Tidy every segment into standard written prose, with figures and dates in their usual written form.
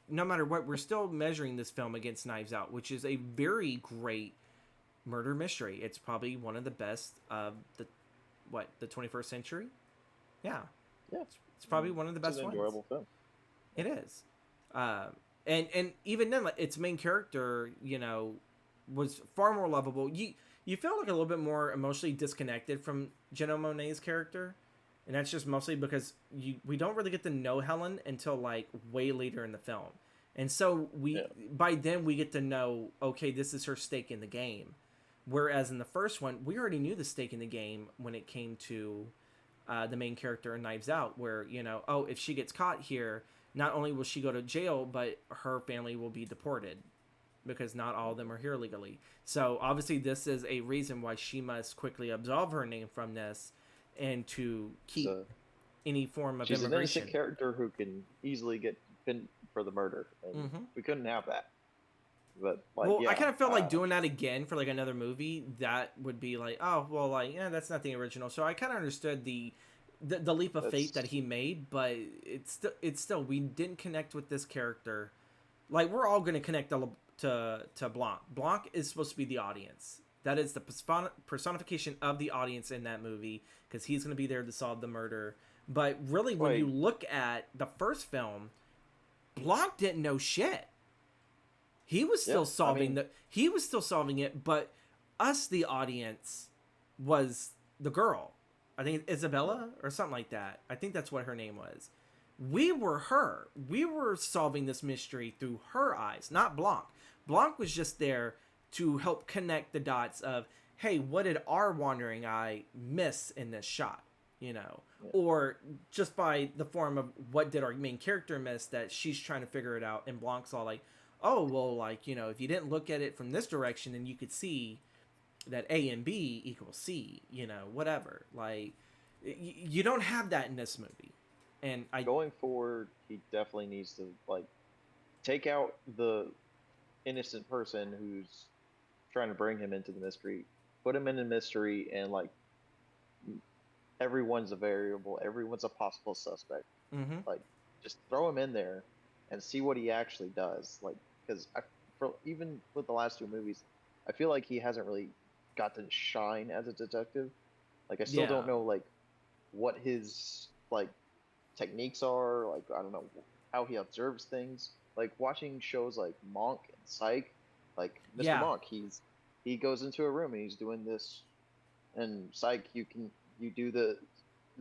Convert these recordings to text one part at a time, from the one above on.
no matter what, we're still measuring this film against Knives Out, which is a very great murder mystery. It's probably one of the best of the 21st century. Yeah, Yeah, it's probably one of the it's an best ones. enjoyable film. Yeah. It is. Uh, and even then, like, its main character, was far more lovable. You feel like a little bit more emotionally disconnected from Jenna Monet's character, and that's just mostly because we don't really get to know Helen until like way later in the film, and so Yeah. by then we get to know, okay, this is her stake in the game, whereas in the first one we already knew the stake in the game when it came to the main character in Knives Out, where oh, if she gets caught here, not only will she go to jail, but her family will be deported because not all of them are here legally. So obviously, this is a reason why she must quickly absolve her name from this, and to keep So any form of she's an innocent immigration. character who can easily get pinned for the murder, and Mm-hmm. we couldn't have that. But like, Well, I yeah, kind of felt like doing that again for like another movie. That would be like, oh, well, like, yeah, that's not the original. So I kind of understood the leap of faith that that's he made, but it's still we didn't connect with this character. Like, we're all going to connect to Blanc. Blanc is supposed to be the audience. That is the personification of the audience in that movie, because he's going to be there to solve the murder. But really, when you wait. look at the first film, Blanc didn't know shit. He was Yeah, still I solving mean, the he was still solving it, but us, the audience, was the girl. I think Isabella or something like that. I think that's what her name was. We were her. We were solving this mystery through her eyes, not Blanc. Blanc was just there to help connect the dots of, hey, what did our wandering eye miss in this shot? yeah, Or just by the form of what did our main character miss that she's trying to figure it out, and Blanc's all like, oh, well, like, if you didn't look at it from this direction, then you could see that A and B equals C, whatever. Like, you don't have that in this movie. And I, going forward, he definitely needs to like take out the innocent person who's trying to bring him into the mystery, put him in the mystery, and like everyone's a variable, everyone's a possible suspect. mm-hmm, Like, just throw him in there and see what he actually does. Like, because for even with the last two movies, I feel like he hasn't really gotten to shine as a detective. Like, I still don't yeah, know like what his like techniques are. Like, I don't know how he observes things. Like watching shows like Monk and Psych, like Mr. yeah, Monk, he goes into a room and he's doing this, and Psych, you do the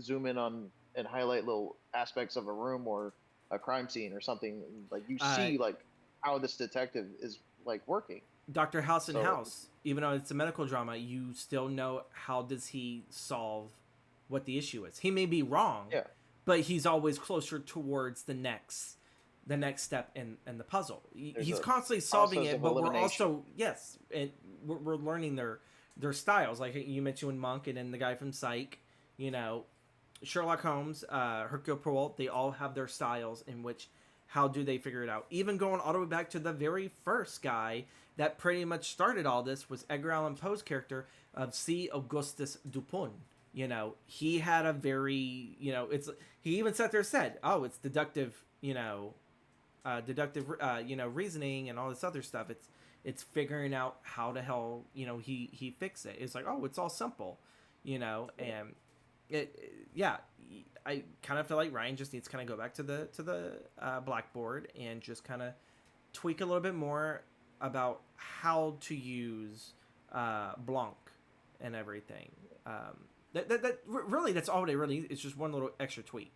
zoom in on and highlight little aspects of a room or a crime scene or something, and, like you uh, see like how this detective is like working. Dr. House and So House, even though it's a medical drama, you still know how does he solve what the issue is. He may be wrong, yeah, but he's always closer towards the next step in the puzzle. there's He's a constantly solving process it, of but we're elimination. also, yes, and we're learning their styles. Like you mentioned with Monk and then the guy from Psych, you know, Sherlock Holmes, Hercule Poirot, they all have their styles in which how do they figure it out. Even going all the way back to the very first guy that pretty much started all this was Edgar Allan Poe's character of C. Augustus Dupin. He had a very, it's he even sat there and said, oh, it's deductive, reasoning and all this other stuff. It's figuring out how the hell he fixed it. It's like, oh, it's all simple, Yeah, and yeah, I kind of feel like Ryan just needs to kind of go back to the blackboard and just kind of tweak a little bit more about how to use Blanc and everything. Really, that's all they really. It's just one little extra tweak.